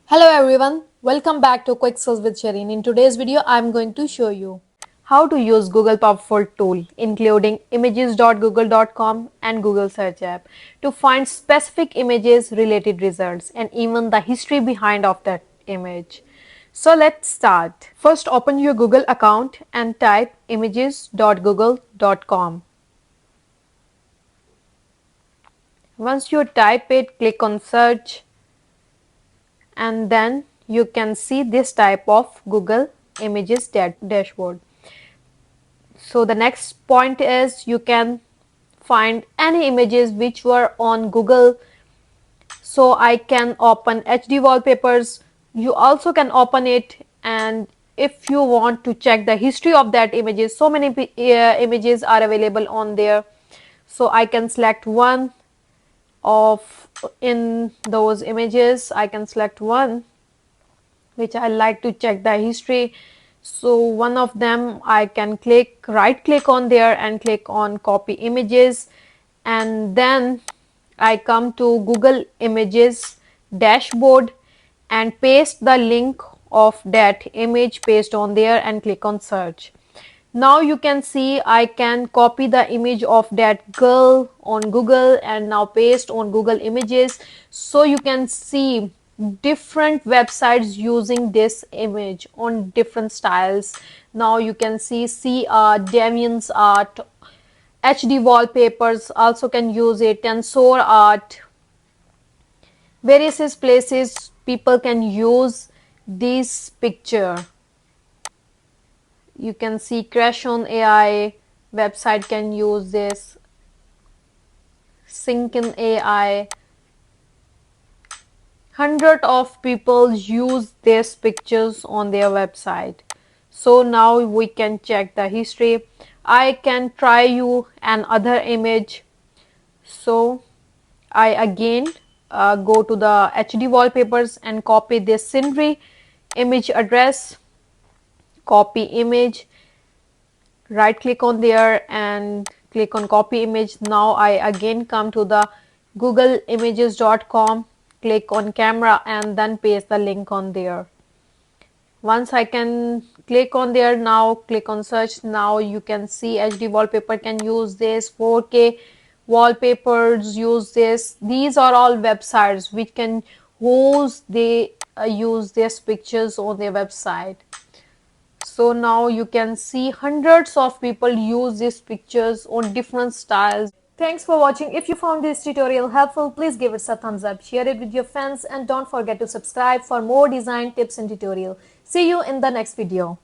Hello everyone, welcome back to Quick Skills with Shehreen. In today's video, I'm going to show you how to use Google powerful tool including images.google.com and Google search app to find specific images related results and even the history behind of that image. So let's start. First open your Google account and type images.google.com. Once you type it, click on search and then you can see this type of Google Images dashboard. So the next point is you can find any images which were on Google. So I can open HD wallpapers. You also can open it, and if you want to check the history of that images, so many images are available on there. So I can select one of in those images. I can select one which I like to check the history. So one of them I can right click on there and click on copy images, and then I come to Google Images dashboard and paste the link of that image, paste on there and click on search. Now you can see I can copy the image of that girl on Google and now paste on Google Images. So you can see different websites using this image on different styles. Now you can see art, Damien's art, HD wallpapers also can use it, Tensor art. Various places people can use this picture. You can see Crash on AI website can use this, Sync in AI. Hundred of people use these pictures on their website. So now we can check the history. I can try you another image. So I again go to the HD wallpapers and copy this scenery image address, copy image, right click on there and click on copy image. Now I again come to the googleimages.com, click on camera and then paste the link on there. Once I can click on there, now click on search. Now you can see HD wallpaper can use this, 4K wallpapers use this. These are all websites which can host they use these pictures on their website. So now you can see hundreds of people use these pictures on different styles. Thanks for watching. If you found this tutorial helpful, please give it a thumbs up, share it with your friends and don't forget to subscribe for more design tips and tutorial. See you in the next video.